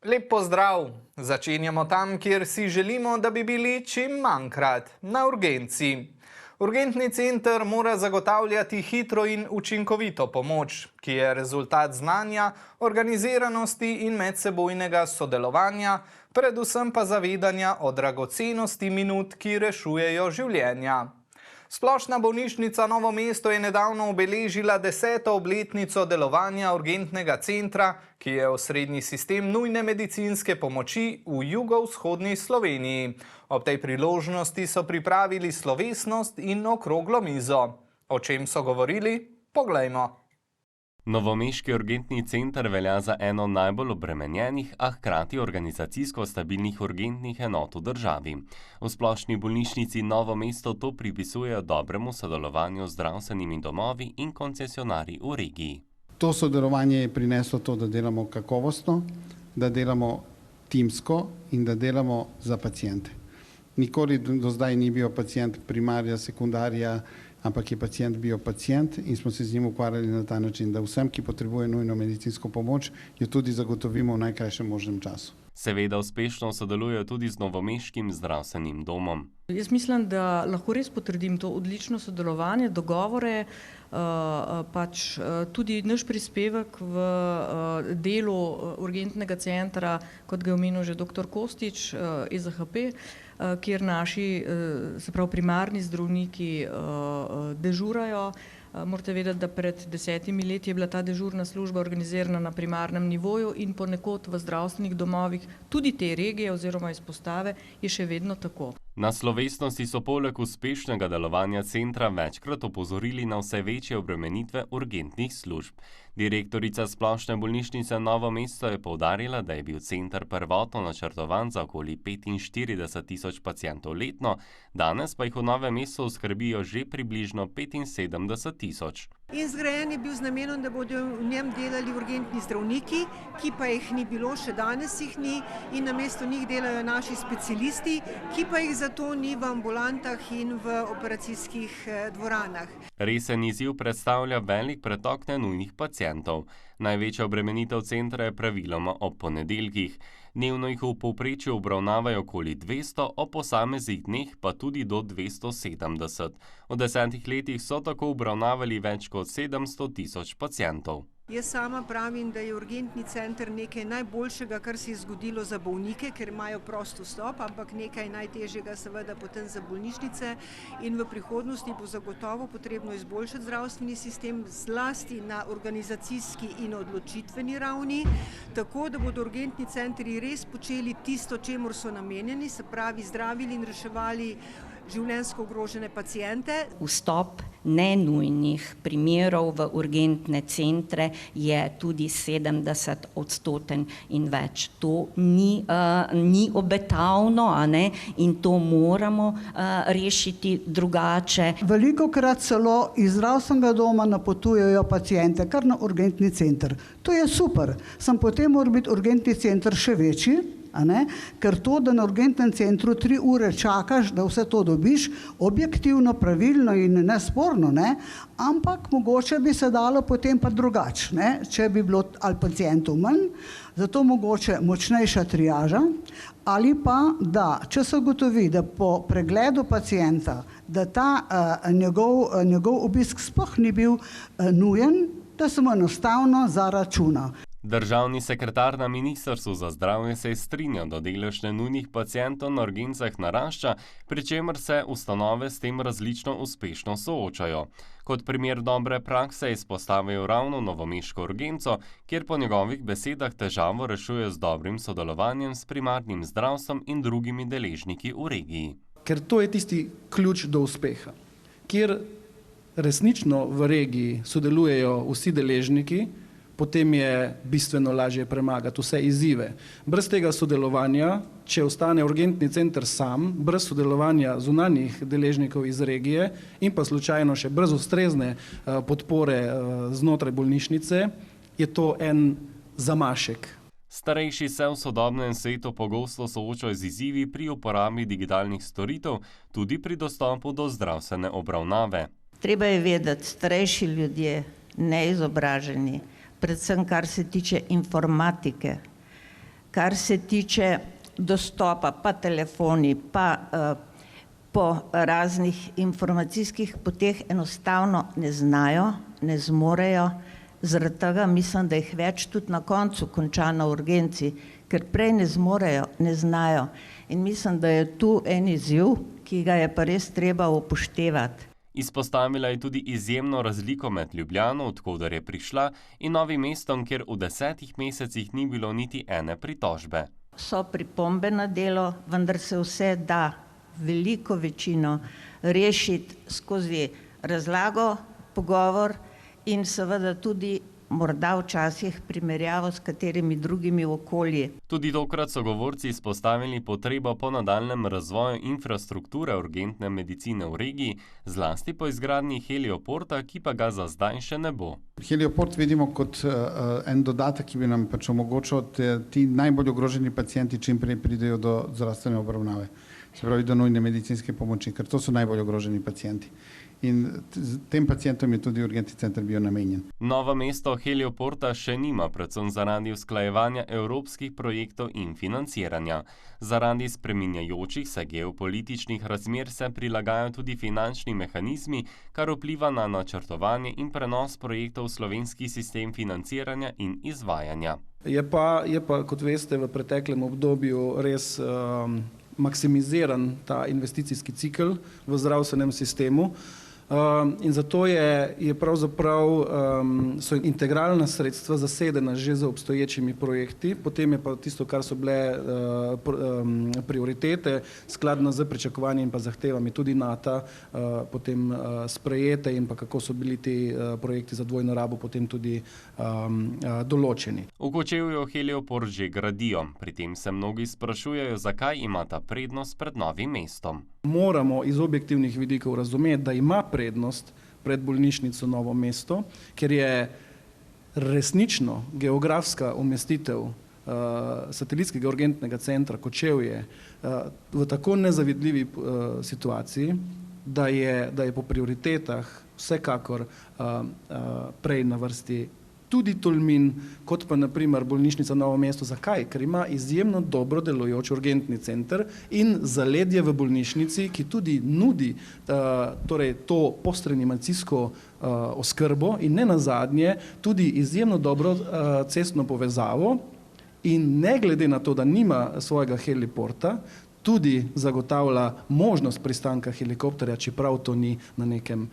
Lep pozdrav! Začenjamo tam, kjer si želimo, da bi bili čim manjkrat, na urgenci. Urgentni center mora zagotavljati hitro in učinkovito pomoč, ki je rezultat znanja, organiziranosti in medsebojnega sodelovanja, predvsem pa zavedanja o dragocenosti minut, ki rešujejo življenja. Splošna bolnišnica Novo mesto je nedavno obeležila 10. obletnico delovanja urgentnega centra, ki je osrednji sistem nujne medicinske pomoči v jugovzhodni Sloveniji. Ob tej priložnosti so pripravili slovesnost in okroglo mizo. O čem so govorili? Poglejmo. Novomeški urgentni center velja za eno najbolj obremenjenih, a hkrati organizacijsko stabilnih urgentnih enot v državi. V splošni bolnišnici Novo mesto to pripisujejo dobremu sodelovanju z zdravstvenimi domovi in koncesionarji v regiji. To sodelovanje je prineslo to, da delamo kakovostno, da delamo timsko in da delamo za pacijente. Nikoli do zdaj ni bil pacijent primarja, sekundarja, ampak je pacijent bil pacijent in smo se z njim ukvarjali na ta način, da vsem, ki potrebuje nujno medicinsko pomoč, jo tudi zagotovimo v najkrajšem možnem času. Seveda uspešno sodelujejo tudi z novomeškim zdravstvenim domom. Jaz mislim, da lahko res potrdim to odlično sodelovanje, dogovore, tudi naš prispevek v delu urgentnega centra, kot ga je omenil že dr. Kostič, EZHP, kjer naši, se pravi primarni zdravniki dežurajo. Morate vedeti, da pred 10 leti je bila ta dežurna služba organizirana na primarnem nivoju in ponekod v zdravstvenih domovih, tudi te regije oziroma izpostave, je še vedno tako. Na slovesnosti so poleg uspešnega delovanja centra večkrat opozorili na vse večje obremenitve urgentnih služb. Direktorica Splošne bolnišnice Novo mesto je poudarila, da je bil center prvotno načrtovan za okoli 45.000 pacientov letno, danes pa jih v Novem mestu skrbijo že približno 75.000. In zgrajen je bil z namenom, da bodo v njem delali urgentni zdravniki, ki pa jih ni bilo, še danes jih ni, in namesto njih delajo naši specialisti, ki pa jih zato ni v ambulantah in v operacijskih dvoranah. Resen izziv predstavlja velik pretok nenujnih pacientov. Največja obremenitev centra je praviloma ob ponedeljkih. Dnevno jih v povprečju obravnavajo okoli 200, o posameznih dneh pa tudi do 270. V 10 letih so tako obravnavali več kot 700.000 pacientov. Jaz sama pravim, da je urgentni center nekaj najboljšega, kar se je zgodilo za bolnike, ker imajo prost vstop, ampak nekaj najtežjega seveda potem za bolnišnice in v prihodnosti bo zagotovo potrebno izboljšati zdravstveni sistem, zlasti na organizacijski in odločitveni ravni, tako da bodo urgentni centri res počeli tisto, čemur so namenjeni, se pravi zdravili in reševali življenjsko ogrožene pacijente. Vstop nenujnih primerov v urgentne centre je tudi 70% in več. To ni obetavno, in to moramo rešiti drugače. Velikokrat celo iz zdravstvenega doma napotujejo pacijente kar na urgentni center. To je super, samo potem mora biti urgentni center še večji, ker to, da na urgentnem centru 3 ure čakaš, da vse to dobiš, objektivno, pravilno in nesporno, ampak mogoče bi se dalo potem pa drugače, če bi bilo ali pacijentov manj, zato mogoče močnejša triaža, ali pa, da če se ugotovi, da po pregledu pacijenta, da ta njegov obisk sploh ni bil nujen, da se mu enostavno zaračuna. Državni sekretar na Ministrstvu za zdravje se je strinjal, da delež nenujnih pacientov na urgencah narašča, pri čemer se ustanove s tem različno uspešno soočajo. Kot primer dobre prakse je izpostavil ravno novomeško urgenco, kjer po njegovih besedah težavo rešuje z dobrim sodelovanjem s primarnim zdravstvom in drugimi deležniki v regiji. Ker to je tisti ključ do uspeha, kjer resnično v regiji sodelujejo vsi deležniki, potem je bistveno lažje premagati vse izzive. Brez tega sodelovanja, če ostane urgentni center sam, brez sodelovanja zunanjih deležnikov iz regije in pa slučajno še brez ustrezne podpore znotraj bolnišnice, je to en zamašek. Starejši se v sodobnem svetu pogosto soočajo z izzivi pri uporabi digitalnih storitev, tudi pri dostopu do zdravstvene obravnave. Treba je vedeti, starejši ljudje, neizobraženi, predvsem kar se tiče informatike, Kar se tiče dostopa, pa telefoni, pa po raznih informacijskih poteh enostavno ne znajo, ne zmorejo. Zaradi tega mislim, da jih več tudi na koncu konča na urgenci, ker prej ne zmorejo, ne znajo. In mislim, da je tu en izziv, ki ga je pa res treba upoštevati. Izpostavila je tudi izjemno razliko med Ljubljano, od koder je prišla, in Novim mestom, kjer v 10 mesecih ni bilo niti ene pritožbe. So pripombe na delo, vendar se vse da veliko večino rešiti skozi razlago, pogovor in seveda tudi morda včasih primerjavo s katerimi drugimi okolji. Tudi tokrat so govorci izpostavili potrebo po nadaljnjem razvoju infrastrukture urgentne medicine v regiji, zlasti po izgradnji helioporta, ki pa ga za zdaj še ne bo. Helioport vidimo kot en dodatek, ki bi nam pač omogočil, da ti najbolj ogroženi pacienti čim prej pridejo do zdravstvene obravnave, se pravi do nujne medicinske pomoči, ker to so najbolj ogroženi pacienti. In tem pacientom je tudi urgentni center bil namenjen. Novo mesto helioporta še nima, predvsem zaradi usklajevanja evropskih projektov in financiranja. Zaradi spreminjajočih se geopolitičnih razmer se prilagajajo tudi finančni mehanizmi, kar vpliva na načrtovanje in prenos projektov v slovenski sistem financiranja in izvajanja. Je pa, kot veste, v preteklem obdobju res maksimiziran ta investicijski cikel v zdravstvenem sistemu. In zato je pravzaprav so integralna sredstva zasedena že za obstoječimi projekti, potem je pa tisto, kar so bile prioritete, skladno z pričakovanji in pa zahtevami tudi NATO, potem sprejete in pa kako so bili ti projekti za dvojno rabo potem tudi določeni. V Kočevju helioport že gradijo, pri tem se mnogi sprašujejo, zakaj ima ta prednost pred Novim mestom. Moramo iz objektivnih vidikov razumeti, da ima prednost pred bolnišnico Novo mesto, ker je resnično geografska umestitev satelitskega urgentnega centra Kočevje v tako nezavidljivi situaciji, da je po prioritetah vsekakor prej na vrsti tudi Tolmin, kot pa naprimer bolnišnica Novo mesto. Zakaj? Ker ima izjemno dobro delujoč urgentni center in zaledje v bolnišnici, ki tudi nudi to postreanimacijsko oskrbo in ne nazadnje tudi izjemno dobro cestno povezavo in ne glede na to, da nima svojega heliporta, tudi zagotavlja možnost pristanka helikopterja, čeprav to ni na nekem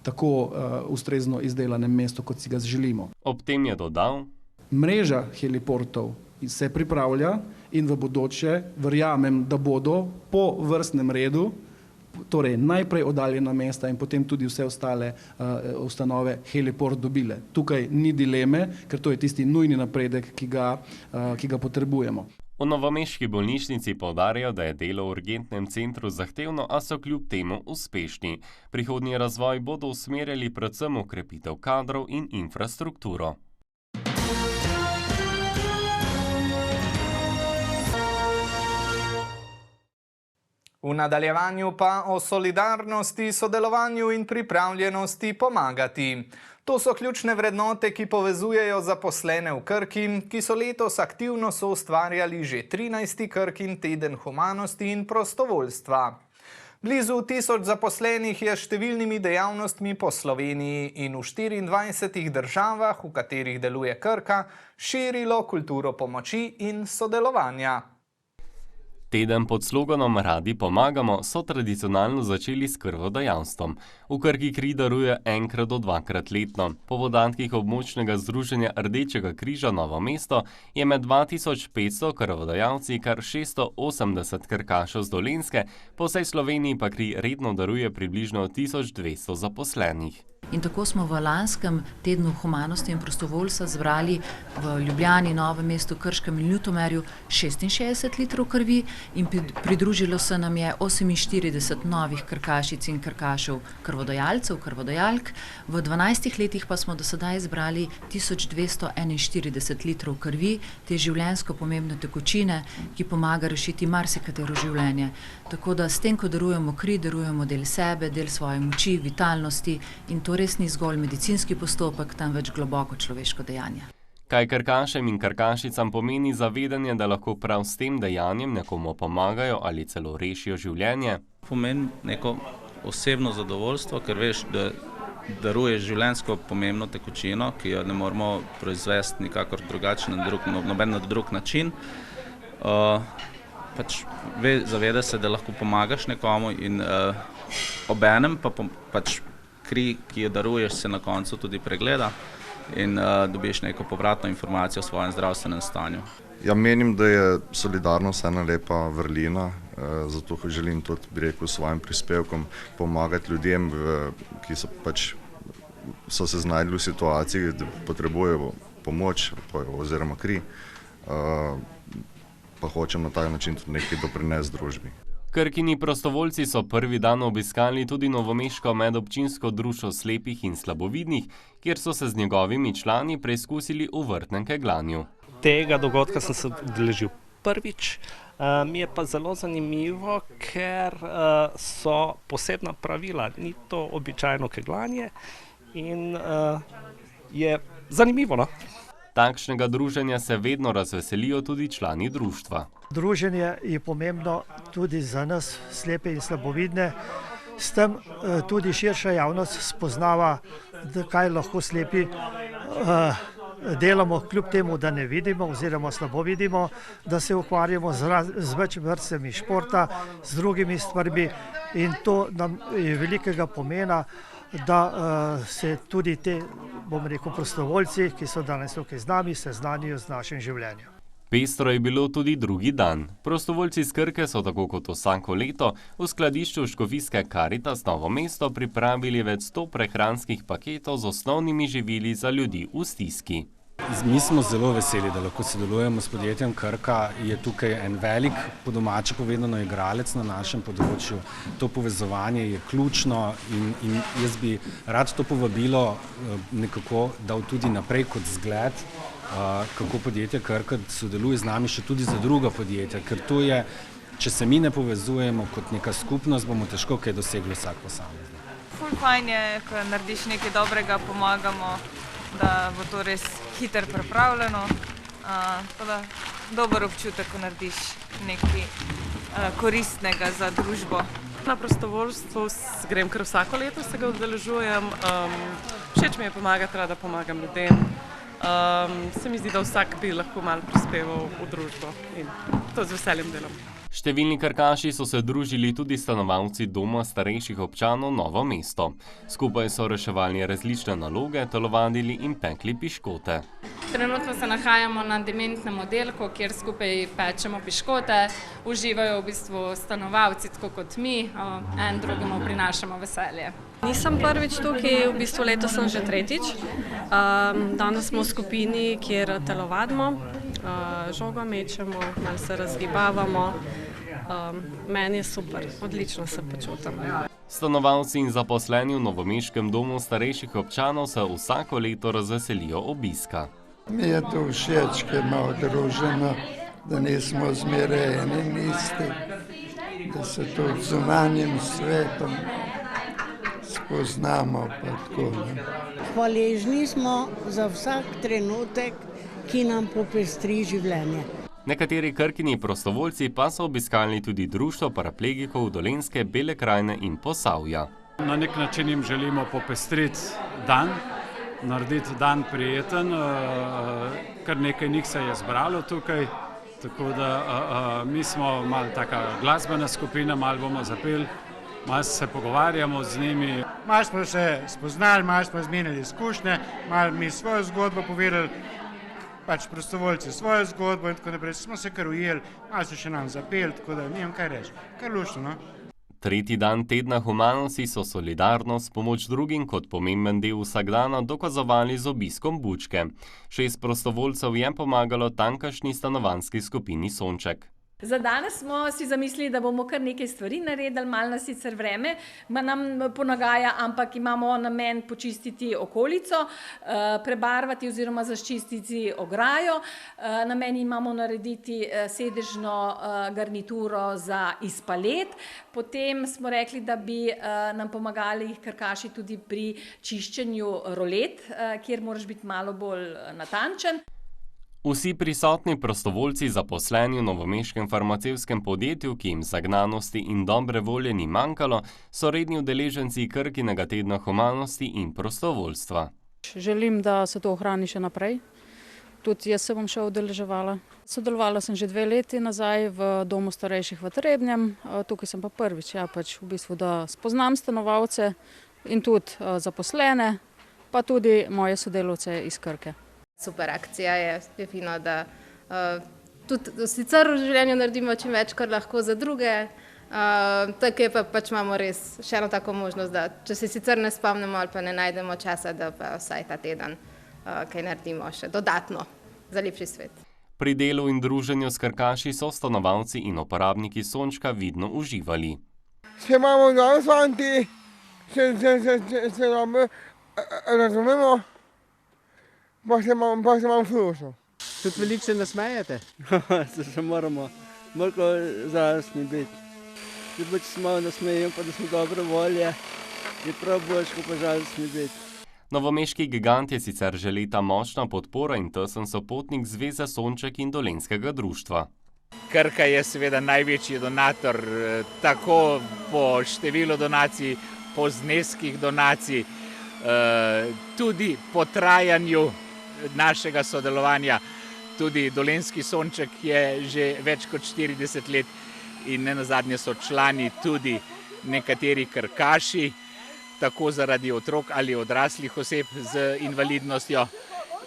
tako ustrezno izdelanem mestu, kot si ga želimo. Ob tem je dodal: mreža heliportov se pripravlja in v bodoče verjamem, da bodo po vrstnem redu, torej najprej oddaljena mesta in potem tudi vse ostale ustanove heliport dobile. Tukaj ni dileme, ker to je tisti nujni napredek, ki ga potrebujemo. V novomeški bolnišnici poudarjajo, da je delo v urgentnem centru zahtevno, a so kljub temu uspešni. Prihodnji razvoj bodo usmerjali predvsem v krepitev kadrov in infrastrukturo. V nadaljevanju pa o solidarnosti, sodelovanju in pripravljenosti pomagati. To so ključne vrednote, ki povezujejo zaposlene v Krki, ki so letos aktivno soustvarjali že 13. Krkin teden humanosti in prostovoljstva. Blizu 1000 zaposlenih je s številnimi dejavnostmi po Sloveniji in v 24 državah, v katerih deluje Krka, širilo kulturo pomoči in sodelovanja. Teden pod sloganom Radi pomagamo so tradicionalno začeli s krvodajalstvom. V Krki kri daruje enkrat do dvakrat letno. Po podatkih območnega združenja Rdečega križa Novo mesto je med 2500 krvodajalci kar 680 krkašev z Dolenjske, po vsej Sloveniji pa kri redno daruje približno 1200 zaposlenih. In tako smo v lanskem tednu humanosti in prostovoljstva zbrali v Ljubljani, Novem mestu, Krškem in Ljutomerju 66 litrov krvi in pridružilo se nam je 48 novih krkašic in krkašev krvodajalcev, krvodajalk. V 12 letih pa smo do sedaj zbrali 1241 litrov krvi, te življenjsko pomembne tekočine, ki pomaga rešiti marsikatero življenje. Tako da s tem, ko darujemo kri, darujemo del sebe, del svoje moči, vitalnosti in to res ni zgolj medicinski postopek, temveč globoko človeško dejanje. Kaj krkašem in krkašicam pomeni zavedanje, da lahko prav s tem dejanjem nekomu pomagajo ali celo rešijo življenje? Pomeni neko osebno zadovoljstvo, ker veš, da daruješ življenjsko pomembno tekočino, ki jo ne moremo proizvesti nikakor drugače na noben drug način. Zaveda se, da lahko pomagaš nekomu in obenem pa kri, ki jo daruješ, se na koncu tudi pregleda in dobiš neko povratno informacijo o svojem zdravstvenem stanju. Ja, menim, da je solidarnost ena lepa vrlina, zato želim tudi, bi rekel, svojim prispevkom pomagati ljudem, ki so se znašli v situaciji, da potrebujejo pomoč oziroma kri, pa hočem na tak način tudi nekaj doprinesti družbi. Krkini prostovoljci so prvi dan obiskali tudi novomeško medobčinsko društvo slepih in slabovidnih, kjer so se z njegovimi člani preizkusili v vrtnem kegljanju. Tega dogodka sem se udeležil prvič, mi je pa zelo zanimivo, ker so posebna pravila, ni to običajno kegljanje in je zanimivo, no? Takšnega druženja se vedno razveselijo tudi člani društva. Druženje je pomembno tudi za nas, slepe in slabovidne. S tem tudi širša javnost spoznava, kaj lahko slepi delamo, kljub temu, da ne vidimo oziroma slabo vidimo, da se ukvarjamo z več vrstami športa, z drugimi stvarmi in to nam je velikega pomena, da se tudi te, bom rekel, prostovoljci, ki so danes tukaj z nami, seznanijo z našim življenjem. Pestro je bilo tudi drugi dan. Prostovoljci iz Krke so tako kot vsako leto v skladišču škofijske Karitas Novo mesto pripravili več 100 prehranskih paketov z osnovnimi živili za ljudi v stiski. Mi smo zelo veseli, da lahko sodelujemo s podjetjem Krka. Je tukaj en velik, po domače povedano, igralec na našem področju. To povezovanje je ključno in jaz bi rad to povabilo nekako dal tudi naprej kot zgled, kako podjetje Krka sodeluje z nami še tudi za druga podjetja, ker to je, če se mi ne povezujemo kot neka skupnost, bomo težko kaj dosegli vsak posameznik. Ful fajn je, ko narediš nekaj dobrega, pomagamo, da bo to res hitro pripravljeno. Dober občutek, ko narediš nekaj koristnega za družbo. Na prostovoljstvu grem kar vsako leto, se ga udeležujem. Všeč mi je pomagati, rada pomagam ljudem. Se mi zdi, da vsak bi lahko malo prispeval v družbo in to z veseljem delam. Številni krkaši so se družili tudi stanovalci Doma starejših občanov Novo mesto. Skupaj so reševali različne naloge, telovadili in pekli piškote. Trenutno se nahajamo na dementnem oddelku, kjer skupaj pečemo piškote. Uživajo v bistvu stanovalci, tako kot mi, en drugemu prinašamo veselje. Nisem prvič tukaj, v bistvu letos sem že tretjič. Danes smo v skupini, kjer telovadimo, žogo mečemo, malo se razgibavamo. Meni je super, odlično se počutim. Stanovalci in zaposleni v novomeškem domu starejših občanov se vsako leto razveselijo obiska. Mi je to všeč, ker imamo druženo, da nismo zmeraj eni in isti, da se tudi z zunanjim svetom spoznamo pa tako. Hvaležni smo za vsak trenutek, ki nam popestri življenje. Nekateri Krkini prostovoljci pa so obiskali tudi društvo paraplegikov Dolenjske, Bele krajine in Posavja. Na nek način jim želimo popestriti dan, narediti dan prijeten, kar nekaj njih se je zbralo tukaj, tako da mi smo malo taka glasbena skupina, malo bomo zapeli, malo se pogovarjamo z njimi. Malo smo se spoznali, malo smo izmenjali izkušnje, malo mi svojo zgodbo povedali, pač prostovoljci svojo zgodbo in tako naprej. Smo se kar ujeli, malo se še nam zapeli, tako da nimam kaj reči. Kar luštno, no? Tretji dan tedna humanosti so solidarnost, pomoč drugim kot pomemben del vsakdana dokazovali z obiskom bučke. 6 prostovoljcev je pomagalo tamkajšnji stanovanjski skupini Sonček. Za danes smo si zamislili, da bomo kar nekaj stvari naredili, malo nas sicer vreme nam ponagaja, ampak imamo namen počistiti okolico, prebarvati oziroma zaščistiti ograjo. Namen imamo narediti sedežno garnituro za izpalet. Potem smo rekli, da bi nam pomagali krkaši tudi pri čiščenju rolet, kjer moraš biti malo bolj natančen. Vsi prisotni prostovoljci zaposleni v novomeškem farmacevtskem podjetju, ki jim zagnanosti in dobre volje ni manjkalo, so redni udeleženci Krkinega tedna humanosti in prostovoljstva. Želim, da se to ohrani še naprej. Tudi jaz se bom še udeleževala. Sodelovala sem že 2 leti nazaj v domu starejših v Trebnjem, tukaj sem pa prvič, v bistvu, da spoznam stanovalce in tudi zaposlene, pa tudi moje sodelavce iz Krke. Super akcija je fino, da tudi sicer v življenju naredimo čim več, kar lahko za druge, tako je pa pač imamo res še eno tako možnost, da če se sicer ne spomnimo ali pa ne najdemo časa, da pa vsaj ta teden kaj naredimo še dodatno za lepši svet. Pri delu in druženju s krkaši so stanovalci in uporabniki Sončka vidno uživali. Se imamo danes fanti, se razumemo, pa se imam slušal. Tudi veliko se nasmejete. Se moramo zrasni biti. Tudi če se malo nasmejem, pa da smo dobre volje, je prav boljš, ko pa žalostni biti. Novomeški gigant je sicer že leta močna podpora in tesen sopotnik Zveze Sonček in Dolenjskega društva. Krka je seveda največji donator, tako po številu donacij, po zneskih donacij, tudi po trajanju našega sodelovanja. Tudi Dolenjski Sonček je že več kot 40 let in nenazadnje so člani tudi nekateri krkaši, tako zaradi otrok ali odraslih oseb z invalidnostjo,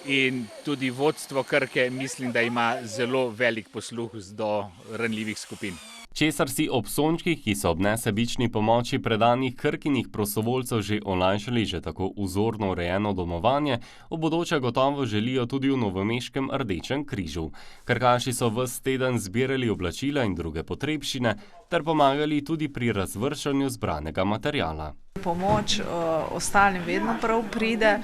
in tudi vodstvo Krke mislim, da ima zelo velik posluh do ranljivih skupin. Česar si ob Sončkih, ki so ob nesebični pomoči predanih Krkinih prostovoljcev že olajšali že tako vzorno urejeno domovanje, v bodoče gotovo želijo tudi v Novomeškem Rdečem križu. Krkaši so ves teden zbirali oblačila in druge potrebščine ter pomagali tudi pri razvrščanju zbranega materiala. Pomoč ostalim vedno prav pride,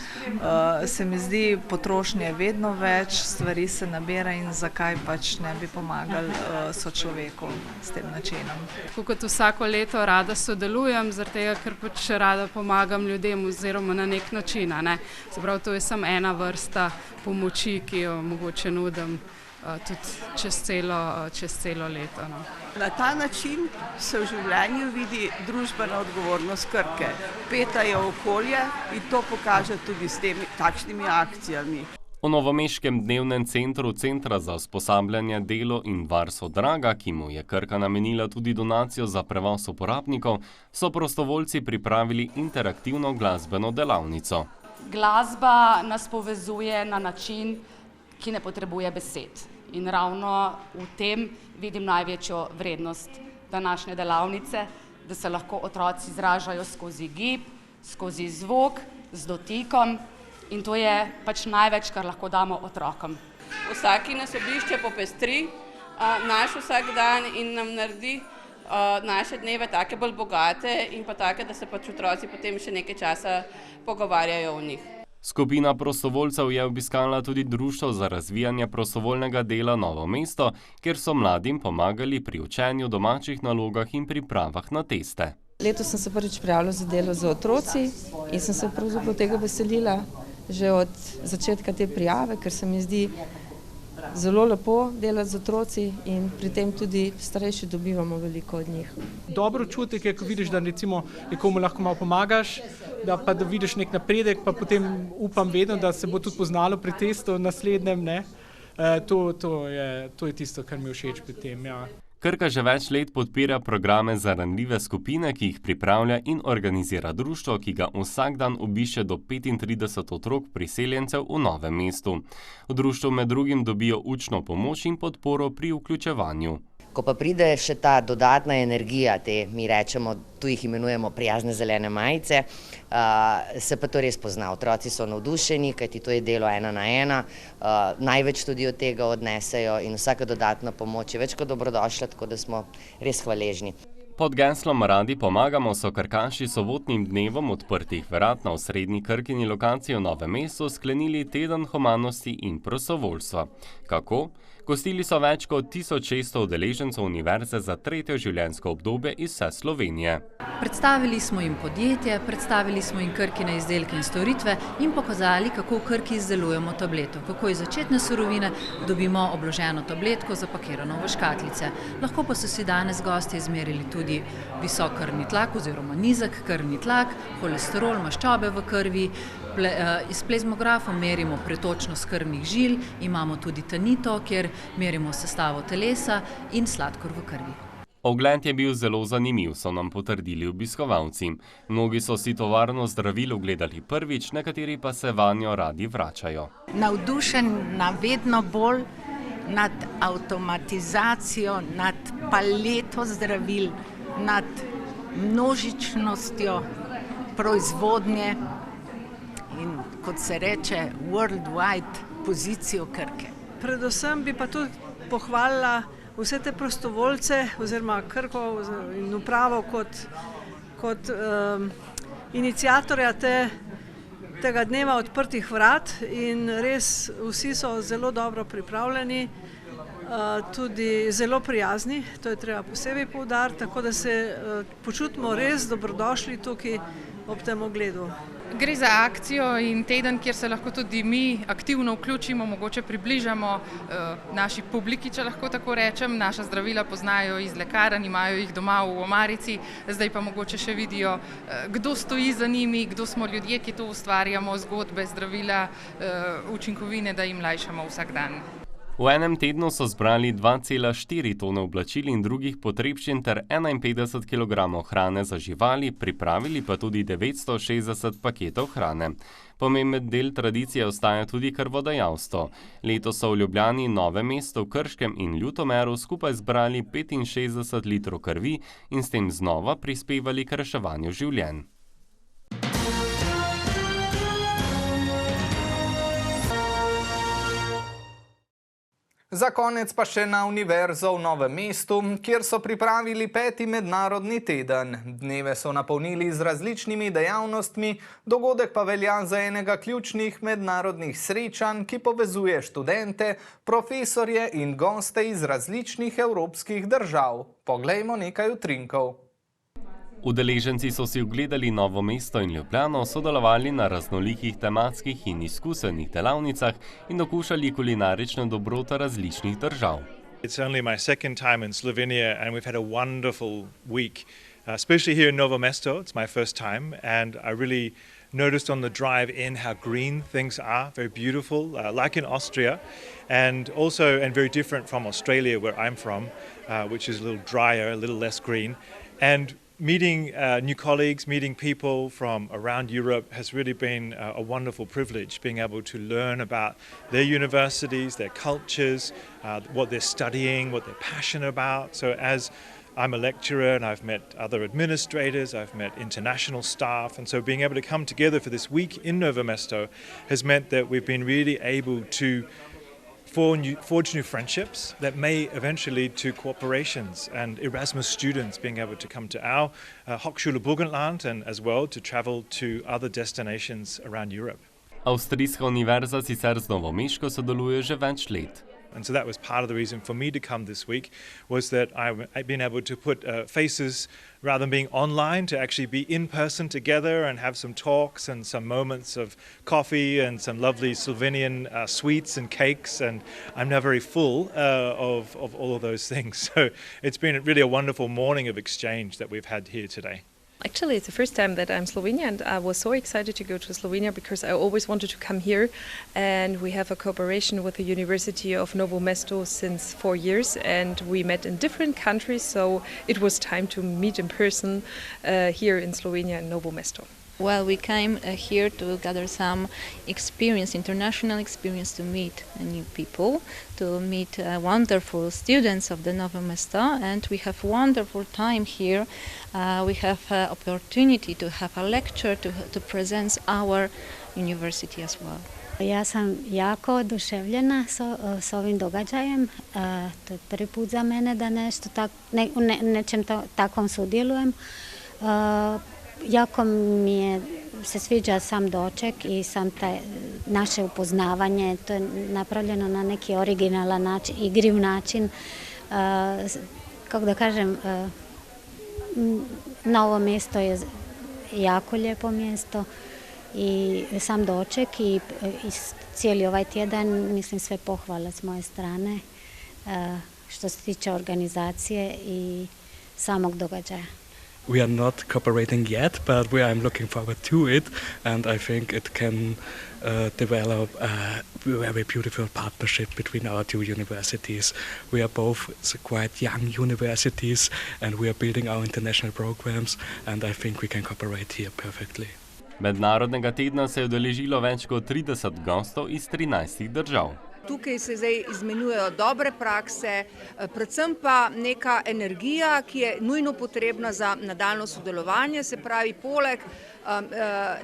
se mi zdi, potrošnje vedno več, stvari se nabira in zakaj pač ne bi pomagali sočloveku s tem načinom. Tako kot vsako leto rada sodelujem, zaradi tega, ker pač rada pomagam ljudem oziroma na nek način. Se pravi, to je samo ena vrsta pomoči, ki jo mogoče nudim tudi čez celo leto. Na ta način se v življenju vidi družbena odgovornost Krke. Petajo okolje in to pokaže tudi s temi takšnimi akcijami. V novomeškem dnevnem centru Centra za usposabljanje, delo in varstvo Draga, ki mu je Krka namenila tudi donacijo za prevoz uporabnikov, so prostovoljci pripravili interaktivno glasbeno delavnico. Glasba nas povezuje na način, ki ne potrebuje besed. In ravno v tem vidim največjo vrednost današnje delavnice, da se lahko otroci izražajo skozi gib, skozi zvok, z dotikom, in to je pač največ, kar lahko damo otrokom. Vsaki nas obišče popestri naš vsak dan in nam naredi naše dneve take bolj bogate in pa take, da se pač otroci potem še nekaj časa pogovarjajo o njih. Skupina prostovoljcev je obiskala tudi Društvo za razvijanje prostovoljnega dela Novo mesto, kjer so mladim pomagali pri učenju, domačih nalogah in pripravah na teste. Letos sem se prvič prijavila za delo z otroci in sem se pravzaprav tega veselila že od začetka te prijave, ker se mi zdi zelo lepo delati z otroci in pri tem tudi starejši dobivamo veliko od njih. Dobro čutek je, ko vidiš, da recimo nekomu lahko malo pomagaš, da vidiš nek napredek, pa potem upam vedno, da se bo tudi poznalo pri testu naslednjem. To je tisto, kar mi všeč pri tem. Ja. Krka že več let podpira programe za ranljive skupine, ki jih pripravlja in organizira društvo, ki ga vsak dan obišče do 35 otrok priseljencev v Novem mestu. V društvu med drugim dobijo učno pomoč in podporo pri vključevanju. Ko pa pride še ta dodatna energija, mi rečemo, tu jih imenujemo prijazne zelene majice, se pa to res pozna. Otroci so navdušeni, kajti to je delo 1 na 1, največ tudi od tega odnesejo in vsaka dodatna pomoč je več kot dobrodošla, tako da smo res hvaležni. Pod geslom Radi pomagamo so krkaši sobotnim dnevom odprtih vrat na osrednji Krkini lokaciji v Novem mestu sklenili teden humanosti in prostovoljstva. Kako? Gostili so več kot 1600 udeležencev univerze za tretje življenjsko obdobje iz vse Slovenije. Predstavili smo jim podjetje, predstavili smo jim Krkine izdelke in storitve in pokazali, kako v Krki izdelujemo tableto, kako iz začetne surovine dobimo obloženo tabletko zapakirano v škatlice. Lahko pa so si danes gostje izmerili tudi visok krvni tlak oziroma nizek krvni tlak, holesterol, maščobe v krvi. S plezmografom merimo pretočnost krvnih žil, imamo tudi tanito, kjer merimo sestavo telesa in sladkor v krvi. Ogled je bil zelo zanimiv, so nam potrdili obiskovalci. Mnogi so si tovarno zdravil ogledali prvič, nekateri pa se vanjo radi vračajo. Navdušena vedno bolj nad avtomatizacijo, nad paleto zdravil, nad množičnostjo proizvodnje in, kot se reče, worldwide pozicijo Krke. Predvsem bi pa tudi pohvalila vse te prostovoljce oziroma Krko in upravo kot iniciatorja tega dneva odprtih vrat in res vsi so zelo dobro pripravljeni, tudi zelo prijazni, to je treba posebej poudariti, tako da se počutimo res dobrodošli tukaj ob tem ogledu. Gre za akcijo in teden, kjer se lahko tudi mi aktivno vključimo, mogoče približamo naši publiki, če lahko tako rečem. Naša zdravila poznajo iz lekarn, imajo jih doma v omarici, zdaj pa mogoče še vidijo, kdo stoji za njimi, kdo smo ljudje, ki to ustvarjamo, zgodbe, zdravila, učinkovine, da jim lajšamo vsak dan. V enem tednu so zbrali 2,4 tone oblačil in drugih potrebščin ter 51 kg hrane za živali, pripravili pa tudi 960 paketov hrane. Pomemben del tradicije ostaja tudi krvodajalstvo. Letos so v Ljubljani, Novem mestu, Krškem in Ljutomeru skupaj zbrali 65 litrov krvi in s tem znova prispevali k reševanju življenj. Za konec pa še na Univerzo v Novem mestu, kjer so pripravili 5. mednarodni teden. Dneve so napolnili z različnimi dejavnostmi, dogodek pa velja za enega ključnih mednarodnih srečanj, ki povezuje študente, profesorje in goste iz različnih evropskih držav. Poglejmo nekaj utrinkov. Udeleženci so si ogledali Novo mesto in Ljubljano, sodelovali na raznolikih tematskih in izkusenih delavnicah in okušali kulinarične dobrote različnih držav. It's only my second time in Slovenia and we've had a wonderful week, especially here in Novo Mesto. It's my first time and I really noticed on the drive in how green things are, very beautiful, like in Austria, and very different from Australia where I'm from, which is a little drier, a little less green. And meeting new colleagues, meeting people from around Europe has really been a wonderful privilege, being able to learn about their universities, their cultures, what they're studying, what they're passionate about. So as I'm a lecturer and I've met other administrators, I've met international staff, and so being able to come together for this week in Novo Mesto has meant that we've been really able to forge new friendships that may eventually lead to cooperations, and Erasmus students being able to come to our Hochschule Burgenland and as well to travel to other destinations around Europe. Avstrijska univerza sicer z novomeško sodeluje že več let. And so that was part of the reason for me to come this week, was that I've been able to put faces, rather than being online, to actually be in person together and have some talks and some moments of coffee and some lovely Slovenian sweets and cakes. And I'm now very full of all of those things. So it's been really a wonderful morning of exchange that we've had here today. Actually, it's the first time that I'm Slovenian, and I was so excited to go to Slovenia because I always wanted to come here, and we have a cooperation with the University of Novo Mesto since 4 years, and we met in different countries, so it was time to meet in person here in Slovenia in Novo Mesto. Well, we came here to gather some experience, international experience, to meet new people, to meet wonderful students of the Novo Mesto, and we have wonderful time here. We have opportunity to have a lecture, to present our university as well. Ja sam jako oduševljena s ovim događajem. To je prvi put za mene da nečem takvom sudjelujem. Jako mi je se sviđa sam doček i sam taj naše upoznavanje. To je napravljeno na neki originalan način, igriv način. Kako da kažem, Novo Mesto je jako lijepo mjesto i sam doček i cijeli ovaj tjedan, mislim, sve pohvala s moje strane što se tiče organizacije i samog događaja. We are not cooperating yet, but I'm looking forward to it, and I think it can develop a very beautiful partnership between our two universities. We are both quite young universities, and we are building our international programs, and I think we can cooperate here perfectly. Mednarodnega tedna se je udeležilo več kot 30 gostov iz 13 držav. Tukaj se zdaj izmenjujejo dobre prakse, predvsem pa neka energija, ki je nujno potrebna za nadaljno sodelovanje, se pravi, poleg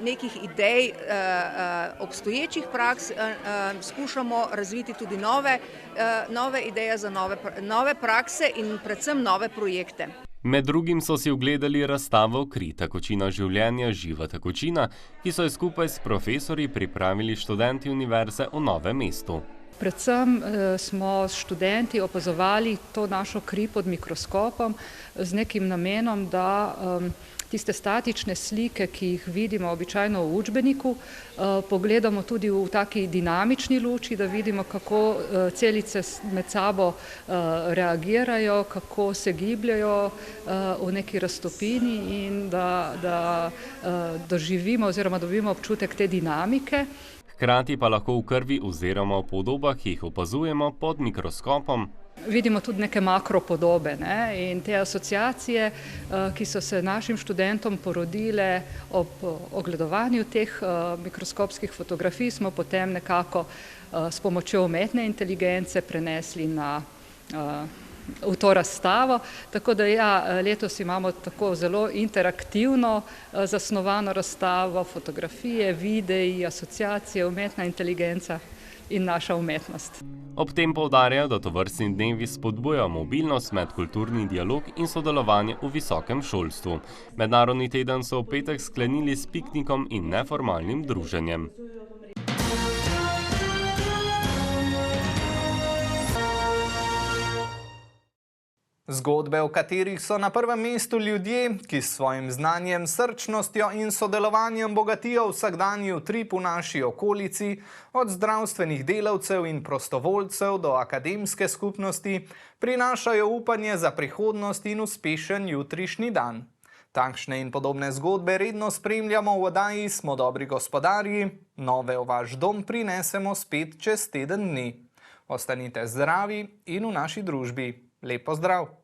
nekih idej obstoječih praks skušamo razviti tudi nove ideje za nove prakse in predvsem nove projekte. Med drugim so si ogledali razstavo Kri, tekočina življenja, živa tekočina, ki so jo skupaj s profesorji pripravili študenti Univerze v Novem mestu. Predvsem smo študenti opazovali to našo kri pod mikroskopom z nekim namenom, da tiste statične slike, ki jih vidimo običajno v učbeniku, pogledamo tudi v taki dinamični luči, da vidimo, kako celice med sabo reagirajo, kako se gibljajo v neki raztopini in da doživimo oziroma dobimo občutek te dinamike. Hkrati pa lahko v krvi oziroma v podobah, ki jih opazujemo pod mikroskopom, vidimo tudi neke makropodobe, in te asociacije, ki so se našim študentom porodile ob ogledovanju teh mikroskopskih fotografij, smo potem nekako s pomočjo umetne inteligence prenesli v to razstavo. Tako da letos imamo tako zelo interaktivno zasnovano razstavo, fotografije, videi, asociacije, umetna inteligenca in naša umetnost. Ob tem poudarjajo, da tovrstni dnevi spodbujajo mobilnost, medkulturni dialog in sodelovanje v visokem šolstvu. Mednarodni teden so v petek sklenili s piknikom in neformalnim druženjem. Zgodbe, v katerih so na prvem mestu ljudje, ki s svojim znanjem, srčnostjo in sodelovanjem bogatijo vsakdanji utrip v naši okolici, od zdravstvenih delavcev in prostovoljcev do akademske skupnosti, prinašajo upanje za prihodnost in uspešen jutrišnji dan. Takšne in podobne zgodbe redno spremljamo v oddaji Smo dobri gospodarji. Nove v vaš dom prinesemo spet čez teden dni. Ostanite zdravi in v naši družbi. Lep pozdrav!